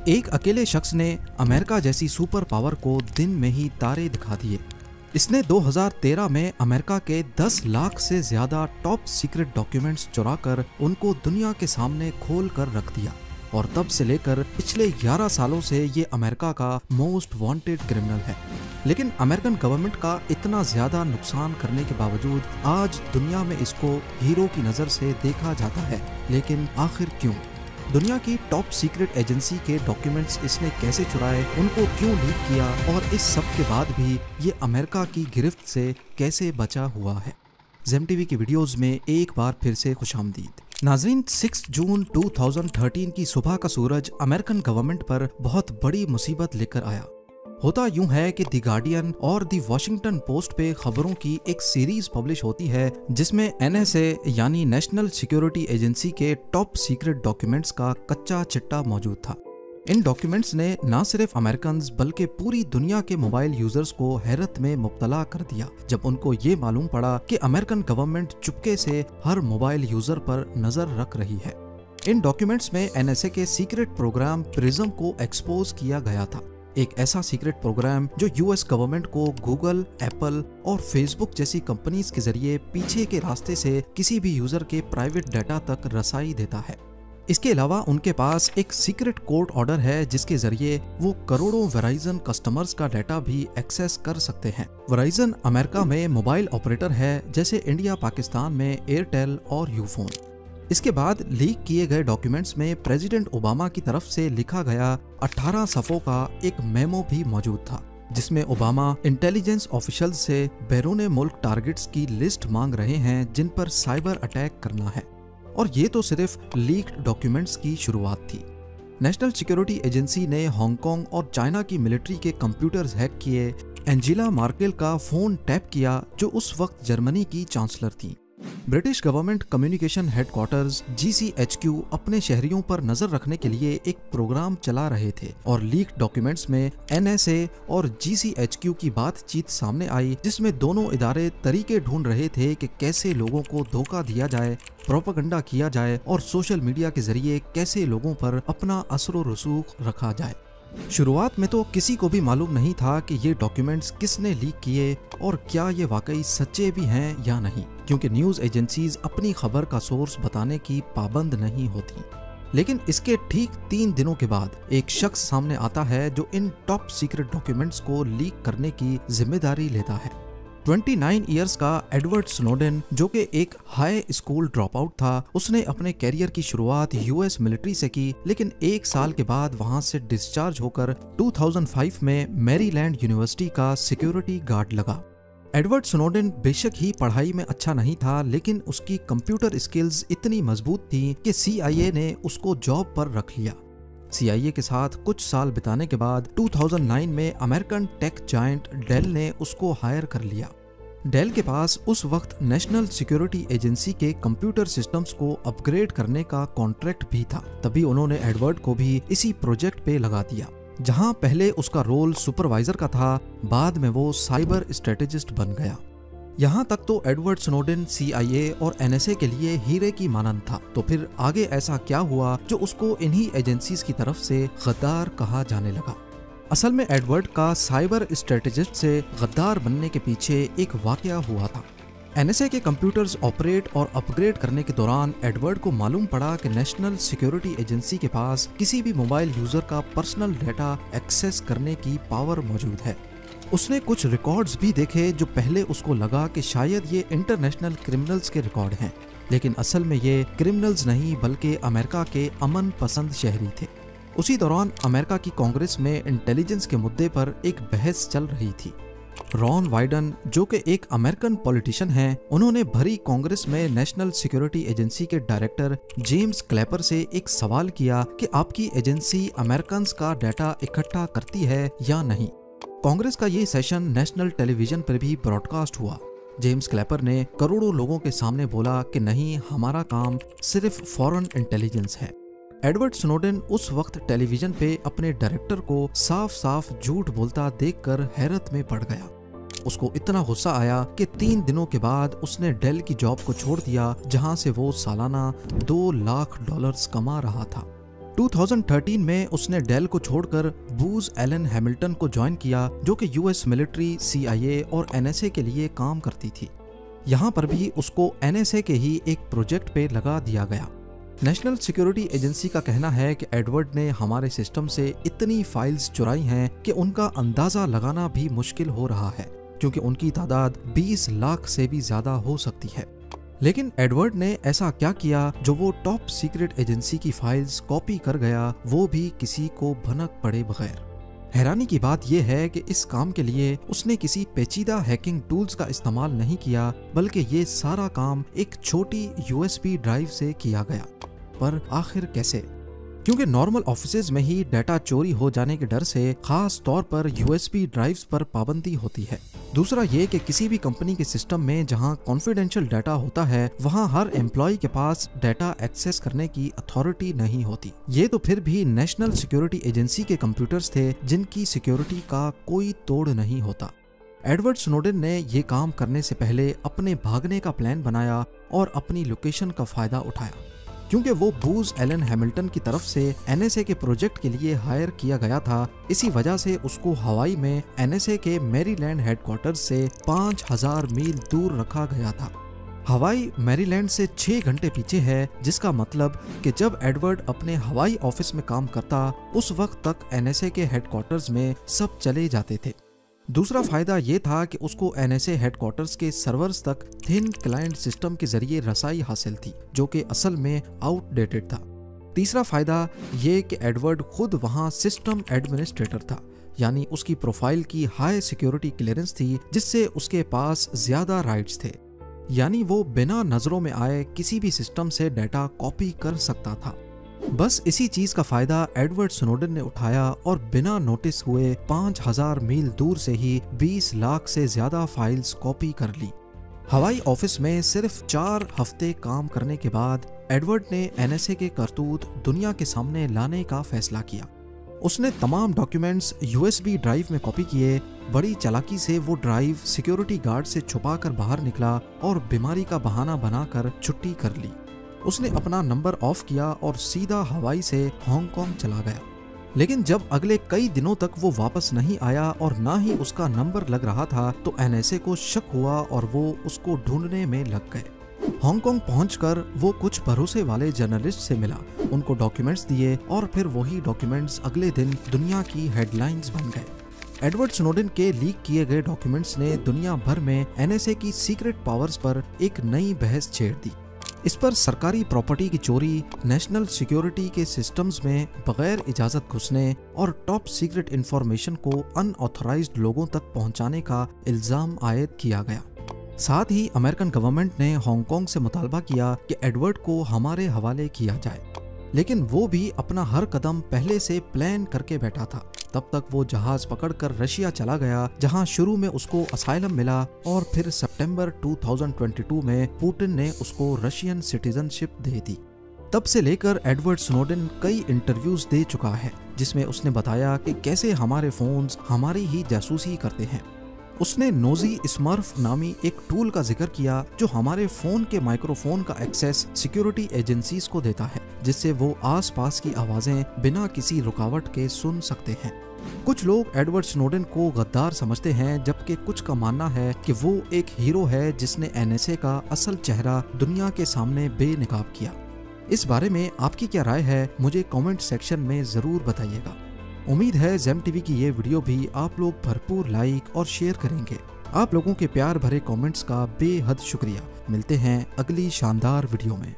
एक अकेले शख्स ने अमेरिका जैसी सुपर पावर को दिन में ही तारे दिखा दिए। इसने 2013 में अमेरिका के 10 लाख से ज्यादा टॉप सीक्रेट डॉक्यूमेंट्स चुराकर उनको दुनिया के सामने खोल कर रख दिया और तब से लेकर पिछले 11 सालों से ये अमेरिका का मोस्ट वांटेड क्रिमिनल है। लेकिन अमेरिकन गवर्नमेंट का इतना ज्यादा नुकसान करने के बावजूद आज दुनिया में इसको हीरो की नजर से देखा जाता है। लेकिन आखिर क्यों? दुनिया की टॉप सीक्रेट एजेंसी के डॉक्यूमेंट्स इसने कैसे चुराए, उनको क्यों लीक किया और इस सब के बाद भी ये अमेरिका की गिरफ्त से कैसे बचा हुआ है? जेम टीवी की वीडियोस में एक बार फिर से खुशामदीद। नाज़रीन, 6 जून 2013 की सुबह का सूरज अमेरिकन गवर्नमेंट पर बहुत बड़ी मुसीबत लेकर आया। होता यूं है कि द गार्डियन और द वॉशिंगटन पोस्ट पे खबरों की एक सीरीज पब्लिश होती है जिसमें एनएसए यानी नेशनल सिक्योरिटी एजेंसी के टॉप सीक्रेट डॉक्यूमेंट्स का कच्चा चिट्टा मौजूद था। इन डॉक्यूमेंट्स ने न सिर्फ अमेरिकन बल्कि पूरी दुनिया के मोबाइल यूजर्स को हैरत में मुब्तला कर दिया जब उनको ये मालूम पड़ा कि अमेरिकन गवर्नमेंट चुपके से हर मोबाइल यूजर पर नजर रख रही है। इन डॉक्यूमेंट्स में एनएसए के सीक्रेट प्रोग्राम प्रिज्म को एक्सपोज किया गया था, एक ऐसा सीक्रेट प्रोग्राम जो यूएस गवर्नमेंट को गूगल, एप्पल और फेसबुक जैसी कंपनीज के जरिए पीछे के रास्ते से किसी भी यूजर के प्राइवेट डाटा तक रसाई देता है। इसके अलावा उनके पास एक सीक्रेट कोर्ट ऑर्डर है जिसके जरिए वो करोड़ों वेराइजन कस्टमर्स का डाटा भी एक्सेस कर सकते हैं। वेराइजन अमेरिका में मोबाइल ऑपरेटर है जैसे इंडिया पाकिस्तान में एयरटेल और यूफोन। इसके बाद लीक किए गए डॉक्यूमेंट्स में प्रेसिडेंट ओबामा की तरफ से लिखा गया 18 सफ़ों का एक मेमो भी मौजूद था जिसमें ओबामा इंटेलिजेंस ऑफिशियल्स से बैरून मुल्क टारगेट्स की लिस्ट मांग रहे हैं जिन पर साइबर अटैक करना है। और ये तो सिर्फ लीक्ड डॉक्यूमेंट्स की शुरुआत थी। नेशनल सिक्योरिटी एजेंसी ने हांगकांग और चाइना की मिलिट्री के कंप्यूटर्स हैक किए, एंजेला मार्केल का फोन टैप किया जो उस वक्त जर्मनी की चांसलर थी। British government communication headquarters GCHQ अपने शहरियों पर नजर रखने के लिए एक प्रोग्राम चला रहे थे और लीक डॉक्यूमेंट्स में NSA और GCHQ की बातचीत सामने आई जिसमें दोनों इदारे तरीके ढूंढ रहे थे कि कैसे लोगों को धोखा दिया जाए, प्रोपेगेंडा किया जाए और सोशल मीडिया के जरिए कैसे लोगों पर अपना असर व रसूख रखा जाए। शुरुआत में तो किसी को भी मालूम नहीं था कि ये डॉक्यूमेंट्स किसने लीक किए और क्या ये वाकई सच्चे भी हैं या नहीं, क्योंकि न्यूज़ एजेंसीज अपनी खबर का सोर्स बताने की पाबंद नहीं होती। लेकिन इसके ठीक 3 दिनों के बाद एक शख्स सामने आता है जो इन टॉप सीक्रेट डॉक्यूमेंट्स को लीक करने की जिम्मेदारी लेता है। 29 इयर्स का एडवर्ड स्नोडेन जो कि एक हाई स्कूल ड्रॉप आउट था, उसने अपने कैरियर की शुरुआत यूएस मिलिट्री से की लेकिन 1 साल के बाद वहां से डिस्चार्ज होकर 2005 में मैरीलैंड यूनिवर्सिटी का सिक्योरिटी गार्ड लगा। एडवर्ड स्नोडेन बेशक ही पढ़ाई में अच्छा नहीं था लेकिन उसकी कंप्यूटर स्किल्स इतनी मजबूत थी कि CIA ने उसको जॉब पर रख लिया। CIA के साथ कुछ साल बिताने के बाद 2009 में अमेरिकन टेक जायंट डेल ने उसको हायर कर लिया। डेल के पास उस वक्त नेशनल सिक्योरिटी एजेंसी के कंप्यूटर सिस्टम्स को अपग्रेड करने का कॉन्ट्रैक्ट भी था, तभी उन्होंने एडवर्ड को भी इसी प्रोजेक्ट पे लगा दिया। जहां पहले उसका रोल सुपरवाइजर का था, बाद में वो साइबर स्ट्रेटेजिस्ट बन गया। यहाँ तक तो एडवर्ड स्नोडेन CIA और NSA के लिए हीरे की मानंद था, तो फिर आगे ऐसा क्या हुआ जो उसको इन्हीं एजेंसीज की तरफ से गद्दार कहा जाने लगा? असल में एडवर्ड का साइबर स्ट्रेटेजिस्ट से गद्दार बनने के पीछे एक वाकया हुआ था। NSA के कंप्यूटर्स ऑपरेट और अपग्रेड करने के दौरान एडवर्ड को मालूम पड़ा कि नेशनल सिक्योरिटी एजेंसी के पास किसी भी मोबाइल यूजर का पर्सनल डाटा एक्सेस करने की पावर मौजूद है। उसने कुछ रिकॉर्ड्स भी देखे जो पहले उसको लगा कि शायद ये इंटरनेशनल क्रिमिनल्स के रिकॉर्ड हैं, लेकिन असल में ये क्रिमिनल्स नहीं बल्कि अमेरिका के अमन पसंद शहरी थे। उसी दौरान अमेरिका की कांग्रेस में इंटेलिजेंस के मुद्दे पर एक बहस चल रही थी। रॉन वाइडन जो कि एक अमेरिकन पॉलिटिशियन हैं, उन्होंने भरी कांग्रेस में नेशनल सिक्योरिटी एजेंसी के डायरेक्टर जेम्स क्लैपर से एक सवाल किया कि आपकी एजेंसी अमेरिकन्स का डाटा इकट्ठा करती है या नहीं। कांग्रेस का ये सेशन नेशनल टेलीविजन पर भी ब्रॉडकास्ट हुआ। जेम्स क्लैपर ने करोड़ों लोगों के सामने बोला कि नहीं, हमारा काम सिर्फ फॉरेन इंटेलिजेंस है। एडवर्ड स्नोडेन उस वक्त टेलीविजन पे अपने डायरेक्टर को साफ साफ झूठ बोलता देखकर हैरत में पड़ गया। उसको इतना गुस्सा आया कि 3 दिनों के बाद उसने डेल की जॉब को छोड़ दिया जहां से वो सालाना $2 लाख कमा रहा था। 2013 में उसने डेल को छोड़कर बूज एलन हैमिल्टन को ज्वाइन किया, जो कि यूएस मिलिट्री, CIA और NSA के लिए काम करती थी। यहाँ पर भी उसको NSA के ही एक प्रोजेक्ट पे लगा दिया गया। नेशनल सिक्योरिटी एजेंसी का कहना है कि एडवर्ड ने हमारे सिस्टम से इतनी फाइल्स चुराई हैं कि उनका अंदाजा लगाना भी मुश्किल हो रहा है, क्योंकि उनकी तादाद 20 लाख से भी ज्यादा हो सकती है। लेकिन एडवर्ड ने ऐसा क्या किया जो वो टॉप सीक्रेट एजेंसी की फाइल्स कॉपी कर गया, वो भी किसी को भनक पड़े बगैर। हैरानी की बात यह है कि इस काम के लिए उसने किसी पेचीदा हैकिंग टूल्स का इस्तेमाल नहीं किया, बल्कि ये सारा काम एक छोटी USB ड्राइव से किया गया। पर आखिर कैसे? क्योंकि नॉर्मल ऑफिसेज में ही डाटा चोरी हो जाने के डर से खास तौर पर USB ड्राइव्स पर पाबंदी होती है। दूसरा ये कि किसी भी कंपनी के सिस्टम में जहां कॉन्फिडेंशियल डाटा होता है, वहां हर एम्प्लॉय के पास डाटा एक्सेस करने की अथॉरिटी नहीं होती। ये तो फिर भी नेशनल सिक्योरिटी एजेंसी के कंप्यूटर्स थे, जिनकी सिक्योरिटी का कोई तोड़ नहीं होता। एडवर्ड स्नोडेन ने ये काम करने से पहले अपने भागने का प्लान बनाया और अपनी लोकेशन का फायदा उठाया। क्योंकि वो बूज एलन हैमिल्टन की तरफ से NSA के प्रोजेक्ट के लिए हायर किया गया था, इसी वजह से उसको हवाई में NSA के मैरीलैंड हेडक्वार्टर्स से 5000 मील दूर रखा गया था। हवाई मैरीलैंड से 6 घंटे पीछे है, जिसका मतलब कि जब एडवर्ड अपने हवाई ऑफिस में काम करता, उस वक्त तक NSA के हेडक्वार्टर्स में सब चले जाते थे। दूसरा फायदा ये था कि उसको NSA हेडक्वार्टर्स के सर्वर्स तक थिन क्लाइंट सिस्टम के जरिए रसाई हासिल थी, जो कि असल में आउटडेटेड था। तीसरा फायदा ये कि एडवर्ड खुद वहां सिस्टम एडमिनिस्ट्रेटर था, यानी उसकी प्रोफाइल की हाई सिक्योरिटी क्लियरेंस थी, जिससे उसके पास ज्यादा राइट्स थे। यानी वो बिना नजरों में आए किसी भी सिस्टम से डाटा कॉपी कर सकता था। बस इसी चीज का फायदा एडवर्ड स्नोडेन ने उठाया और बिना नोटिस हुए 5000 मील दूर से ही 20 लाख से ज्यादा फाइल्स कॉपी कर ली। हवाई ऑफिस में सिर्फ 4 हफ्ते काम करने के बाद एडवर्ड ने NSA के करतूत दुनिया के सामने लाने का फैसला किया। उसने तमाम डॉक्यूमेंट्स USB ड्राइव में कॉपी किए। बड़ी चालाकी से वो ड्राइव सिक्योरिटी गार्ड से छुपाकर बाहर निकला और बीमारी का बहाना बनाकर छुट्टी कर ली। उसने अपना नंबर ऑफ किया और सीधा हवाई से हांगकांग चला गया। लेकिन जब अगले कई दिनों तक वो वापस नहीं आया और ना ही उसका नंबर लग रहा था, तो NSA को शक हुआ और वो उसको ढूंढने में लग गए। हांगकांग पहुंचकर वो कुछ भरोसे वाले जर्नलिस्ट से मिला, उनको डॉक्यूमेंट्स दिए और फिर वही डॉक्यूमेंट्स अगले दिन दुनिया की हेडलाइंस बन गए। एडवर्ड स्नोडेन के लीक किए गए डॉक्यूमेंट्स ने दुनिया भर में NSA की सीक्रेट पावर्स पर एक नई बहस छेड़ दी। इस पर सरकारी प्रॉपर्टी की चोरी, नेशनल सिक्योरिटी के सिस्टम्स में बगैर इजाजत घुसने और टॉप सीक्रेट इंफॉर्मेशन को अनऑथराइज्ड लोगों तक पहुंचाने का इल्जाम आयद किया गया। साथ ही अमेरिकन गवर्नमेंट ने हांगकांग से मुतालबा किया कि एडवर्ड को हमारे हवाले किया जाए, लेकिन वो भी अपना हर कदम पहले से प्लान करके बैठा था। तब तक वो जहाज पकड़कर रशिया चला गया, जहां शुरू में उसको असाइलम मिला और फिर सितंबर 2022 में पुतिन ने उसको रशियन सिटीजनशिप दे दी। तब से लेकर एडवर्ड स्नोडेन कई इंटरव्यूज दे चुका है, जिसमें उसने बताया कि कैसे हमारे फोन्स हमारी ही जासूसी करते हैं। उसने नोजी स्मर्फ नामी एक टूल का जिक्र किया, जो हमारे फोन के माइक्रोफोन का एक्सेस सिक्योरिटी एजेंसीज को देता है, जिससे वो आसपास की आवाजें बिना किसी रुकावट के सुन सकते हैं। कुछ लोग एडवर्ड स्नोडेन को गद्दार समझते हैं, जबकि कुछ का मानना है कि वो एक हीरो है जिसने NSA का असल चेहरा दुनिया के सामने बेनकाब किया। इस बारे में आपकी क्या राय है, मुझे कमेंट सेक्शन में जरूर बताइएगा। उम्मीद है जेम टीवी की ये वीडियो भी आप लोग भरपूर लाइक और शेयर करेंगे। आप लोगों के प्यार भरे कमेंट्स का बेहद शुक्रिया। मिलते हैं अगली शानदार वीडियो में।